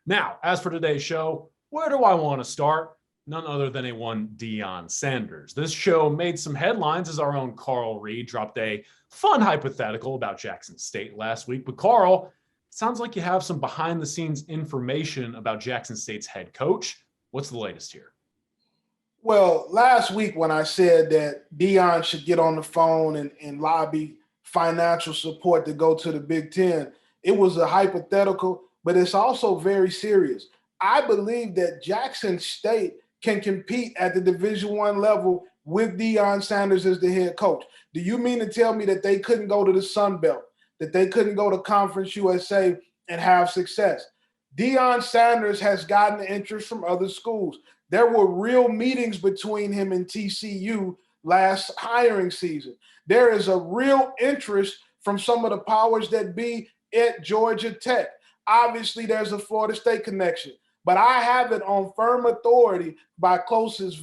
Now, as for today's show, where do I want to start? None other than one Deion Sanders. This show made some headlines as our own Carl Reed dropped a fun hypothetical about Jackson State last week. But Carl, it sounds like you have some behind the scenes information about Jackson State's head coach. What's the latest here? Well, last week when I said that Deion should get on the phone and lobby financial support to go to the Big Ten, it was a hypothetical, but it's also very serious. I believe that Jackson State can compete at the Division I level with Deion Sanders as the head coach. Do you mean to tell me that they couldn't go to the Sun Belt, that they couldn't go to Conference USA and have success? Deion Sanders has gotten interest from other schools. There were real meetings between him and TCU last hiring season. There is a real interest from some of the powers that be at Georgia Tech. Obviously, there's a Florida State connection, but I have it on firm authority by sources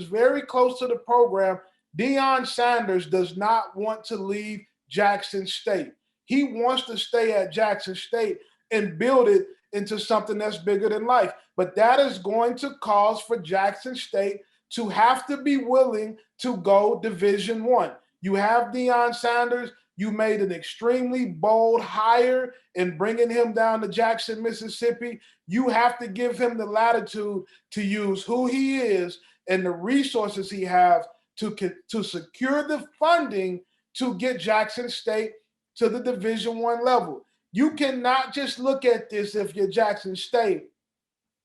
very close to the program. Deion Sanders does not want to leave Jackson State. He wants to stay at Jackson State and build it into something that's bigger than life. But that is going to cause for Jackson State to have to be willing to go Division I. You have Deion Sanders. You made an extremely bold hire in bringing him down to Jackson, Mississippi. You have to give him the latitude to use who he is and the resources he has to secure the funding to get Jackson State to the Division I level. You cannot just look at this if you're Jackson State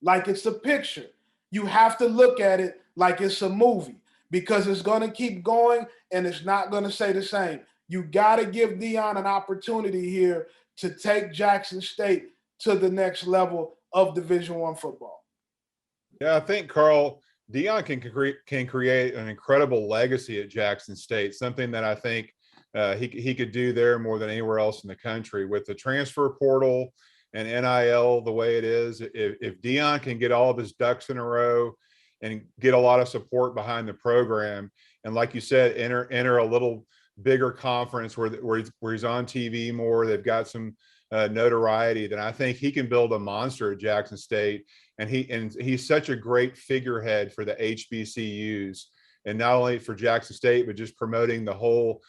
like it's a picture. You have to look at it like it's a movie because it's going to keep going and it's not going to stay the same. You got to give Deion an opportunity here to take Jackson State to the next level of Division I football. Yeah, I think, Carl, Deion can create an incredible legacy at Jackson State, something that I think he could do there more than anywhere else in the country with the transfer portal and NIL the way it is. If Deion can get all of his ducks in a row and get a lot of support behind the program, and like you said, enter a little bigger conference where he's on TV more, they've got some notoriety, then I think he can build a monster at Jackson State. And he's such a great figurehead for the HBCUs, and not only for Jackson State, but just promoting the whole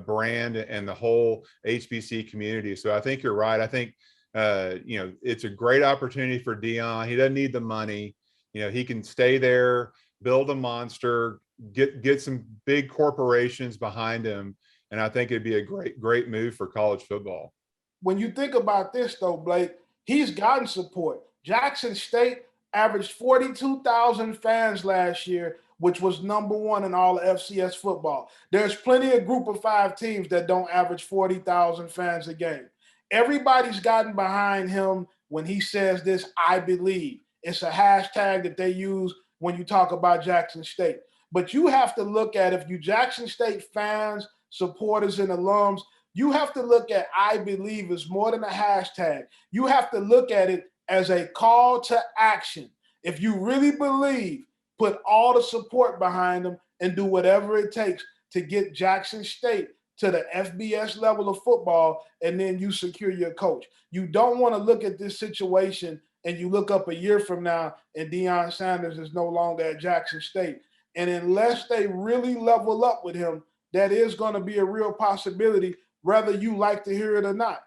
brand and the whole HBC community. So I think you're right. I think it's a great opportunity for Deion. He doesn't need the money. He can stay there, build a monster, get some big corporations behind him, and I think it'd be a great move for college football. When you think about this, though, Blake, he's gotten support. Jackson State averaged 42,000 fans last year, which was number one in all of FCS football. There's plenty of group of five teams that don't average 40,000 fans a game. Everybody's gotten behind him when he says this, I believe. It's a hashtag that they use when you talk about Jackson State. But you have to look at, if you Jackson State fans, supporters, and alums, you have to look at I believe as more than a hashtag. You have to look at it as a call to action. If you really believe, put all the support behind them and do whatever it takes to get Jackson State to the FBS level of football, and then you secure your coach. You don't want to look at this situation and you look up a year from now and Deion Sanders is no longer at Jackson State. And unless they really level up with him, that is going to be a real possibility, whether you like to hear it or not.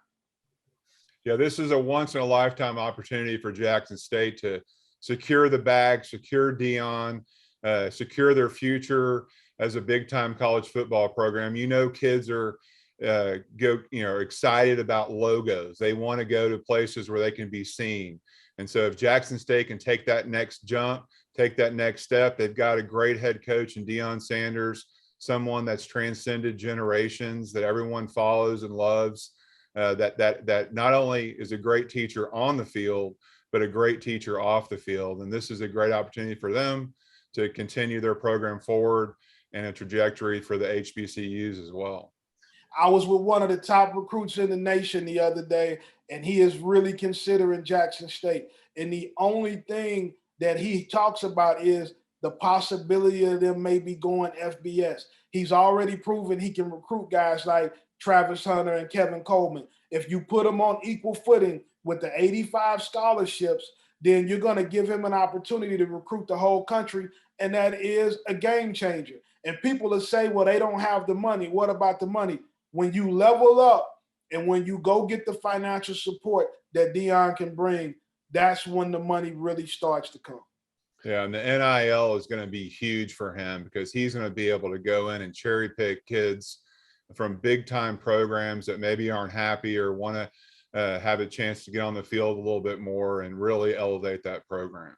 Yeah, this is a once-in-a-lifetime opportunity for Jackson State to secure the bag, secure Deion, secure their future as a big-time college football program. Kids are excited about logos. They want to go to places where they can be seen. And so if Jackson State can take that next jump, take that next step, they've got a great head coach in Deion Sanders, someone that's transcended generations, that everyone follows and loves. That not only is a great teacher on the field, but a great teacher off the field. And this is a great opportunity for them to continue their program forward and a trajectory for the HBCUs as well. I was with one of the top recruits in the nation the other day, and he is really considering Jackson State. And the only thing that he talks about is the possibility of them maybe going FBS. He's already proven he can recruit guys like Travis Hunter and Kevin Coleman. If you put them on equal footing, with the 85 scholarships, then you're going to give him an opportunity to recruit the whole country. And that is a game changer. And people will say, well, they don't have the money. What about the money? When you level up and when you go get the financial support that Deion can bring, that's when the money really starts to come. Yeah, and the NIL is going to be huge for him because he's going to be able to go in and cherry pick kids from big time programs that maybe aren't happy or want to have a chance to get on the field a little bit more and really elevate that program.